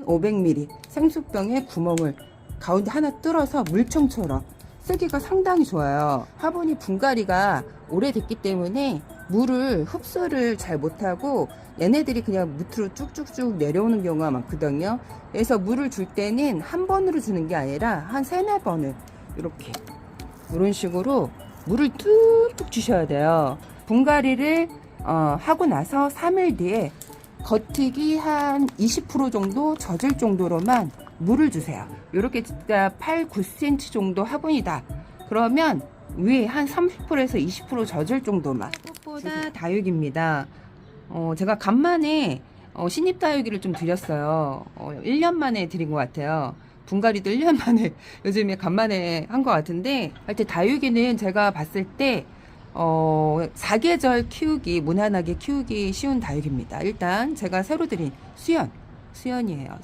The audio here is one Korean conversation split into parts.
1500ml 생수병에 구멍을 가운데 하나 뚫어서 물총처럼 쓰기가 상당히 좋아요. 화분이 분갈이가 오래됐기 때문에 물을 흡수를 잘 못하고 얘네들이 그냥 밑으로 쭉쭉쭉 내려오는 경우가 많거든요. 그래서 물을 줄 때는 한 번으로 주는 게 아니라 한 3-4번을 이렇게 이런 식으로 물을 뚝뚝 주셔야 돼요. 분갈이를 하고 나서 3일 뒤에 겉흙이 한 20% 정도 젖을 정도로만 물을 주세요. 이렇게 진짜 8, 9cm 정도 화분이다. 그러면 위에 한 30%에서 20% 젖을 정도만. 꽃보다 다육입니다. 제가 간만에 신입 다육이를 좀 드렸어요. 1년 만에 드린 것 같아요. 분갈이도 1년 만에 요즘에 간만에 한 것 같은데, 하여튼 다육이는 제가 봤을 때 4계절 키우기, 무난하게 키우기 쉬운 다육입니다. 일단 제가 새로 드린 수연이에요.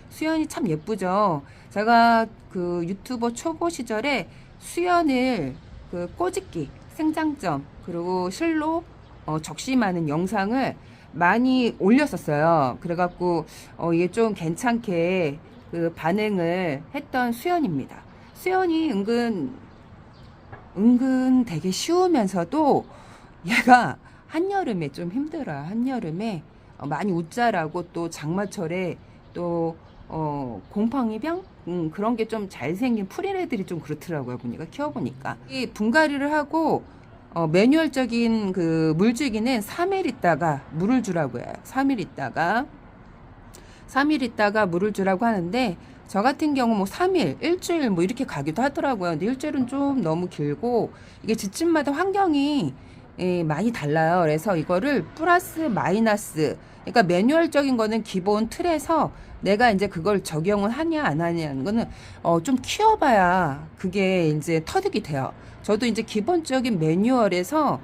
수연이 참 예쁘죠. 제가 그 유튜버 초보 시절에 수연을 그 꼬집기, 생장점, 그리고 실로 적심하는 영상을 많이 올렸었어요. 그래갖고 이게 좀 괜찮게 그 반응을 했던 수연입니다. 수연이 은근 되게 쉬우면서도 얘가 한여름에 좀 힘들어요. 한여름에 많이 웃자라고 또 장마철에 또 곰팡이병 그런 게 좀 잘생긴 풀인 애들이 좀 그렇더라고요. 보니까 키워보니까 이 분갈이를 하고 매뉴얼적인 그 물주기는 3일 있다가 물을 주라고 해요. 3일 있다가 물을 주라고 하는데, 저 같은 경우 뭐 3일, 일주일 뭐 이렇게 가기도 하더라고요. 근데 일주일은 좀 너무 길고, 이게 집집마다 환경이 많이 달라요. 그래서 이거를 플러스 마이너스, 그러니까 매뉴얼적인 거는 기본 틀에서 내가 이제 그걸 적용을 하냐 안 하냐는 거는 좀 키워봐야 그게 이제 터득이 돼요. 저도 이제 기본적인 매뉴얼에서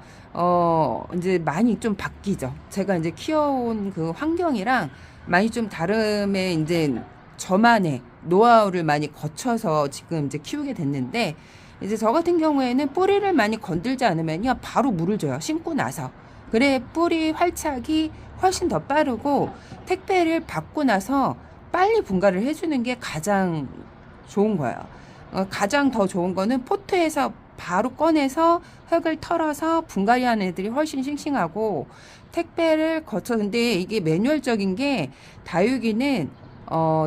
이제 많이 좀 바뀌죠. 제가 이제 키워온 그 환경이랑 많이 좀 다름에 이제 저만의 노하우를 많이 거쳐서 지금 이제 키우게 됐는데, 이제 저 같은 경우에는 뿌리를 많이 건들지 않으면요 바로 물을 줘요. 심고 나서. 그래 뿌리 활착이 훨씬 더 빠르고 택배를 받고 나서 빨리 분갈이를 해주는 게 가장 좋은 거예요. 가장 더 좋은 거는 포트에서 바로 꺼내서 흙을 털어서 분갈이하는 애들이 훨씬 싱싱하고, 택배를 거쳐. 근데 이게 매뉴얼적인 게 다육이는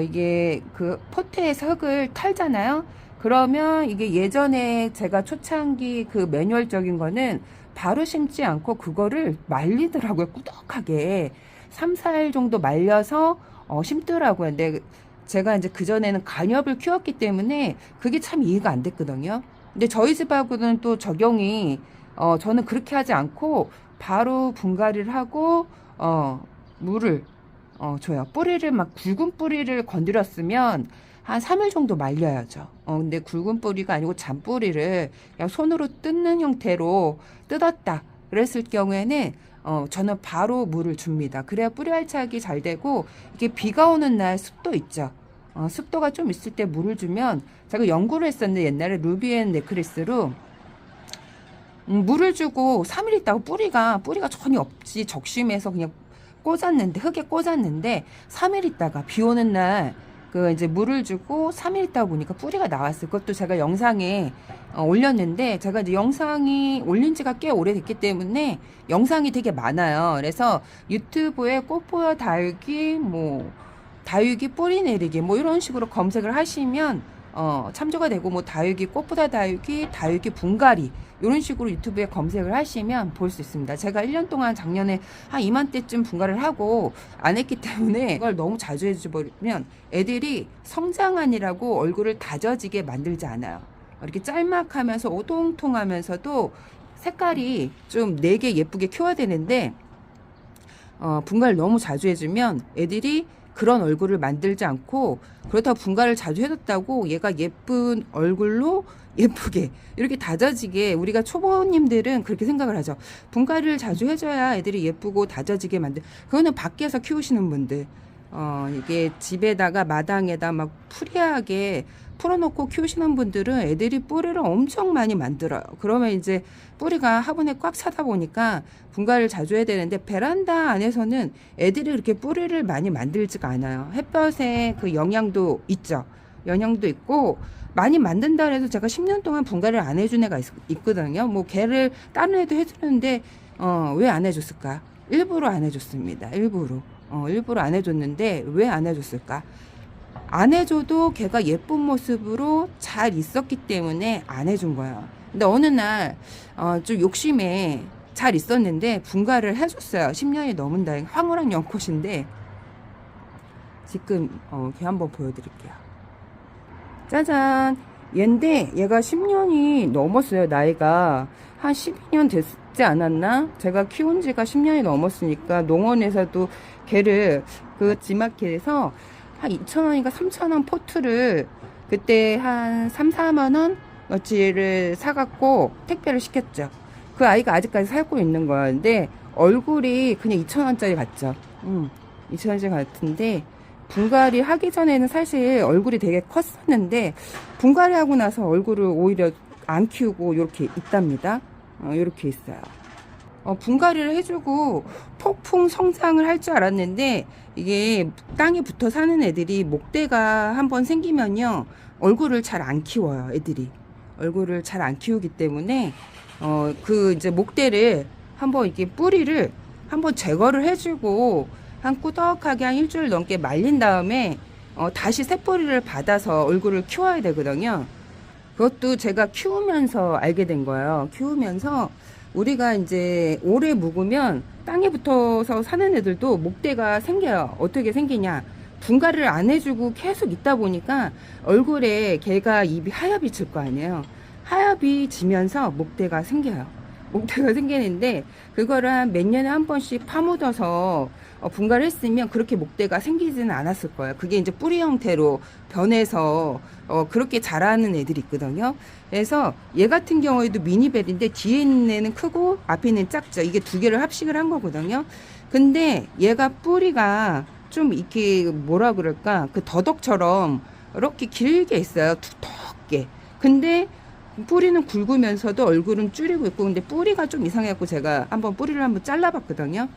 이게 그 포트에서 흙을 털잖아요. 그러면 이게 예전에 제가 초창기 그 매뉴얼적인 거는 바로 심지 않고 그거를 말리더라고요. 꾸덕하게 3, 4일 정도 말려서 심더라고요. 근데 제가 이제 그전에는 간엽을 키웠기 때문에 그게 참 이해가 안 됐거든요. 근데 저희 집하고는 또 적용이 저는 그렇게 하지 않고 바로 분갈이를 하고 물을 줘요. 뿌리를 막 굵은 뿌리를 건드렸으면 한 3일 정도 말려야죠. 근데 굵은 뿌리가 아니고 잔뿌리를 그냥 손으로 뜯는 형태로 뜯었다 그랬을 경우에는 저는 바로 물을 줍니다. 그래야 뿌리 활착이 잘 되고, 이게 비가 오는 날 습도 있죠. 습도가 좀 있을 때 물을 주면, 제가 연구를 했었는데 옛날에 루비앤 네크리스로 물을 주고 3일 있다가 뿌리가 전혀 없이 적심해서 그냥 꽂았는데, 흙에 꽂았는데 3일 있다가 비 오는 날 그 이제 물을 주고 3일 있다가 보니까 뿌리가 나왔어요. 그것도 제가 영상에 올렸는데, 제가 이제 영상이 올린 지가 꽤 오래됐기 때문에 영상이 되게 많아요. 그래서 유튜브에 꽃보다 다육이 뭐 다육이 뿌리 내리기 뭐 이런 식으로 검색을 하시면 참조가 되고, 뭐 다육이 꽃보다 다육이 분갈이 이런 식으로 유튜브에 검색을 하시면 볼 수 있습니다. 제가 1년 동안 작년에 한 이맘때쯤 분갈이를 하고 안 했기 때문에 이걸 너무 자주 해주버리면 애들이 성장하느라고 얼굴을 다져지게 만들지 않아요. 이렇게 짤막하면서 오동통하면서도 색깔이 좀 내게 예쁘게 키워야 되는데, 분갈이를 너무 자주 해주면 애들이 그런 얼굴을 만들지 않고, 그렇다고 분갈이를 자주 해줬다고 얘가 예쁜 얼굴로 예쁘게 이렇게 다져지게, 우리가 초보님들은 그렇게 생각을 하죠. 분갈이를 자주 해줘야 애들이 예쁘고 다져지게 만들. 그거는 밖에서 키우시는 분들, 이게 집에다가 마당에다 막 프리하게 풀어놓고 키우시는 분들은 애들이 뿌리를 엄청 많이 만들어요. 그러면 이제 뿌리가 화분에 꽉 차다 보니까 분갈이를 자주 해야 되는데, 베란다 안에서는 애들이 그렇게 뿌리를 많이 만들지가 않아요. 햇볕에 그 영향도 있죠. 영향도 있고, 많이 만든다 해서 제가 10년 동안 분갈이를 안 해준 애가 있거든요. 뭐 걔를 다른 애도 해주는데 왜 안 해줬을까? 일부러 안 해줬습니다. 일부러 안 해줬는데 왜 안 해줬을까? 안 해줘도 걔가 예쁜 모습으로 잘 있었기 때문에 안 해준 거예요. 근데 어느 날 좀 욕심에 잘 있었는데 분갈이를 해줬어요. 10년이 넘은 다행. 황홀한 연꽃인데 지금 걔 한번 보여드릴게요. 짜잔. 얘인데 얘가 10년이 넘었어요. 나이가 한 12년 됐지 않았나? 제가 키운 지가 10년이 넘었으니까 농원에서도 걔를 그 지마켓에서 한 2,000원인가 3,000원 포트를 그때 한 3, 4만원 어치를 사갖고 택배를 시켰죠. 그 아이가 아직까지 살고 있는 거야. 근데 얼굴이 그냥 2,000원짜리 같죠. 2,000원짜리 같은데 분갈이 하기 전에는 사실 얼굴이 되게 컸었는데 분갈이 하고 나서 얼굴을 오히려 안 키우고 이렇게 있답니다. 이렇게 있어요. 분갈이를 해주고 폭풍 성장을 할 줄 알았는데 이게 땅에 붙어 사는 애들이 목대가 한번 생기면요 얼굴을 잘 안 키워요. 애들이 얼굴을 잘 안 키우기 때문에 그 이제 목대를 한번 이렇게 뿌리를 한번 제거를 해주고 한 꾸덕하게 한 일주일 넘게 말린 다음에 다시 새뿌리를 받아서 얼굴을 키워야 되거든요. 그것도 제가 키우면서 알게 된 거예요. 키우면서 우리가 이제 오래 묵으면 땅에 붙어서 사는 애들도 목대가 생겨요. 어떻게 생기냐? 분갈이를 안 해주고 계속 있다 보니까 얼굴에 걔가 입이 하엽이 질 거 아니에요. 하엽이 지면서 목대가 생겨요. 목대가 생기는데 그거를 한 몇 년에 한 번씩 파묻어서 분갈이 했으면 그렇게 목대가 생기지는 않았을 거예요. 그게 이제 뿌리 형태로 변해서 그렇게 자라는 애들이 있거든요. 그래서 얘 같은 경우에도 미니벨인데 뒤에 있는 애는 크고 앞에 있는 작죠. 이게 두 개를 합식을 한 거거든요. 근데 얘가 뿌리가 좀 이렇게 뭐라 그럴까 그 더덕처럼 이렇게 길게 있어요. 두텁게. 근데 뿌리는 굵으면서도 얼굴은 줄이고 있고, 근데 뿌리가 좀 이상해갖고 제가 한번 뿌리를 한번 잘라봤거든요.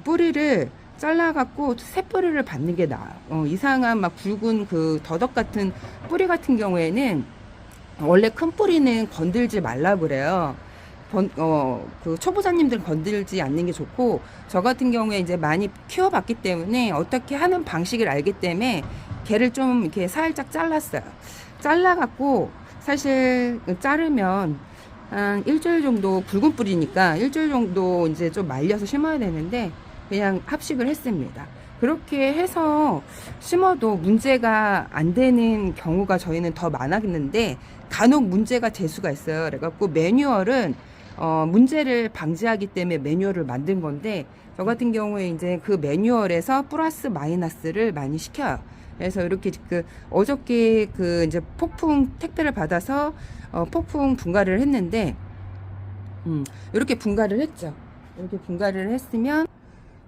뿌리를 잘라갖고 새뿌리를 받는 게 나아요. 이상한 막 굵은 그 더덕 같은 뿌리 같은 경우에는 원래 큰 뿌리는 건들지 말라 그래요. 그 초보자님들 건들지 않는 게 좋고, 저 같은 경우에 이제 많이 키워봤기 때문에 어떻게 하는 방식을 알기 때문에 걔를 좀 이렇게 살짝 잘랐어요. 잘라갖고 사실 자르면 한 일주일 정도, 굵은 뿌리니까 일주일 정도 이제 좀 말려서 심어야 되는데 그냥 합식을 했습니다. 그렇게 해서 심어도 문제가 안 되는 경우가 저희는 더 많았는데 간혹 문제가 될 수가 있어요. 그래갖고 매뉴얼은 문제를 방지하기 때문에 매뉴얼을 만든 건데, 저 같은 경우에 이제 그 매뉴얼에서 플러스 마이너스를 많이 시켜요. 그래서 이렇게 어저께 그 이제 폭풍 택배를 받아서 폭풍 분갈이를 했는데 이렇게 분갈이를 했죠. 이렇게 분갈이를 했으면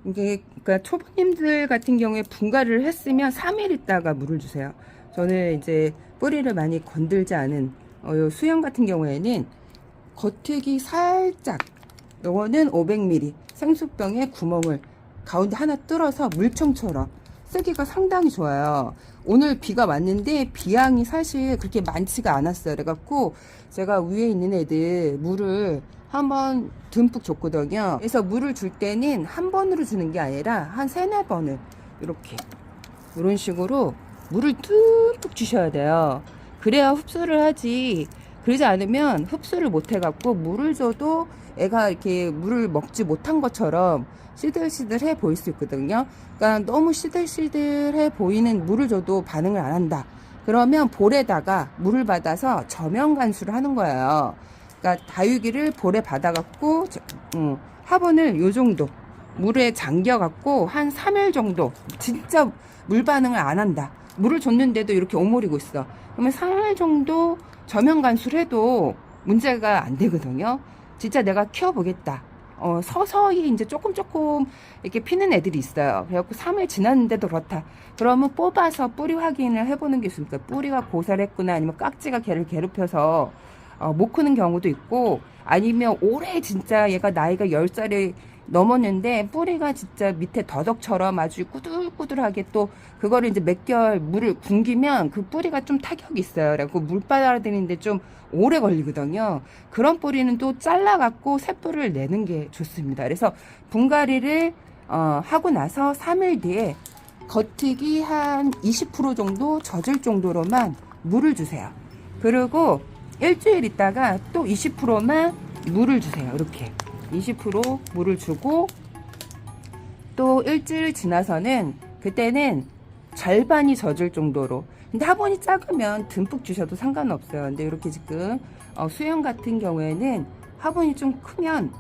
이게 그러니까 초보님들 같은 경우에 분갈이를 했으면 3일 있다가 물을 주세요. 저는 이제 뿌리를 많이 건들지 않은 요 수영 같은 경우에는 겉흙이 살짝, 요거는 500ml 생수병에 구멍을 가운데 하나 뚫어서 물총처럼 쓰기가 상당히 좋아요. 오늘 비가 왔는데 비양이 사실 그렇게 많지가 않았어요. 그래갖고 제가 위에 있는 애들 물을 한번 듬뿍 줬거든요. 그래서 물을 줄 때는 한 번으로 주는 게 아니라 한 3-4번을 이런 식으로 물을 듬뿍 주셔야 돼요. 그래야 흡수를 하지. 그러지 않으면 흡수를 못 해갖고 물을 줘도 애가 이렇게 물을 먹지 못한 것처럼 시들시들해 보일 수 있거든요. 그러니까 너무 시들시들해 보이는 물을 줘도 반응을 안 한다. 그러면 볼에다가 물을 받아서 저면 간수를 하는 거예요. 그러니까 다육이를 볼에 받아갖고 화분을 요 정도 물에 잠겨갖고 한 3일 정도 진짜 물 반응을 안 한다. 물을 줬는데도 이렇게 오므리고 있어. 그러면 3일 정도 저면 간수를 해도 문제가 안 되거든요. 진짜 내가 키워보겠다. 서서히 이제 조금 이렇게 피는 애들이 있어요. 그래갖고 3일 지났는데도 그렇다. 그러면 뽑아서 뿌리 확인을 해보는 게 있습니다. 뿌리가 고살했구나, 아니면 깍지가 걔를 괴롭혀서 못 크는 경우도 있고, 아니면 올해 진짜 얘가 나이가 10살이 넘었는데 뿌리가 진짜 밑에 더덕처럼 아주 꾸들꾸들하게, 또 그거를 이제 몇 개월 물을 굶기면 그 뿌리가 좀 타격이 있어요. 그래갖고 물 빨아들이는데 좀 오래 걸리거든요. 그런 뿌리는 또 잘라갖고 새 뿌리를 내는 게 좋습니다. 그래서 분갈이를 하고 나서 3일 뒤에 겉흙이 한 20% 정도 젖을 정도로만 물을 주세요. 그리고 일주일 있다가 또 20%만 물을 주세요. 이렇게 20% 물을 주고, 또 일주일 지나서는 그때는 절반이 젖을 정도로. 근데 화분이 작으면 듬뿍 주셔도 상관없어요. 근데 이렇게 지금 수영 같은 경우에는 화분이 좀 크면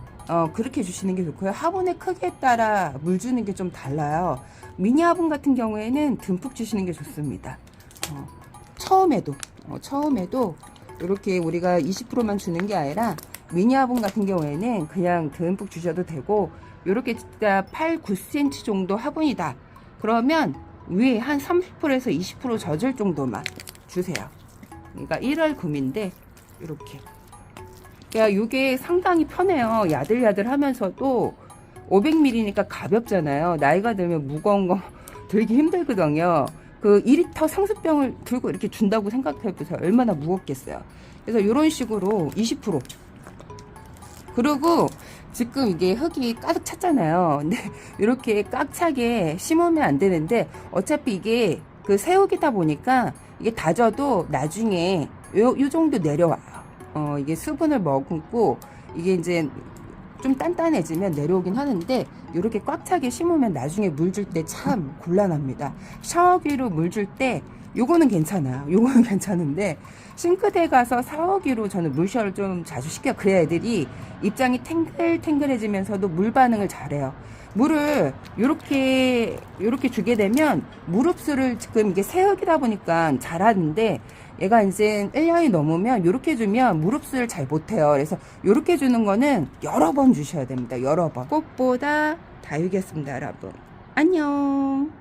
그렇게 주시는 게 좋고요. 화분의 크기에 따라 물 주는 게 좀 달라요. 미니 화분 같은 경우에는 듬뿍 주시는 게 좋습니다. 처음에도 이렇게 우리가 20%만 주는 게 아니라 미니 화분 같은 경우에는 그냥 듬뿍 주셔도 되고, 이렇게 진짜 8, 9cm 정도 화분이다. 그러면 위에 한 30%에서 20% 젖을 정도만 주세요. 그러니까 1월 금인데 이렇게. 그러니까 이게 상당히 편해요. 야들야들 하면서도 500ml니까 가볍잖아요. 나이가 들면 무거운 거 들기 힘들거든요. 그 2리터 상수병을 들고 이렇게 준다고 생각해보세요. 얼마나 무겁겠어요. 그래서 이런 식으로 20%. 그리고 지금 이게 흙이 가득 찼잖아요. 근데 이렇게 꽉 차게 심으면 안 되는데, 어차피 이게 그 새흙이다 보니까 이게 다져도 나중에 요 정도 내려와요. 이게 수분을 머금고 이게 이제 좀 단단해지면 내려오긴 하는데, 이렇게 꽉 차게 심으면 나중에 물 줄 때 참 곤란합니다. 샤워기로 물 줄 때 요거는 괜찮아요. 요거는 괜찮은데, 싱크대에 가서 샤워기로 저는 물셔를 좀 자주 시켜요. 그래야 애들이 입장이 탱글탱글해지면서도 물 반응을 잘해요. 물을 요렇게 주게 되면 물 흡수를, 지금 이게 새흙이다 보니까 잘하는데, 얘가 이제 1년이 넘으면 요렇게 주면 물 흡수를 잘 못해요. 그래서 요렇게 주는 거는 여러 번 주셔야 됩니다. 여러 번. 꽃보다 다육이었습니다, 여러분. 안녕.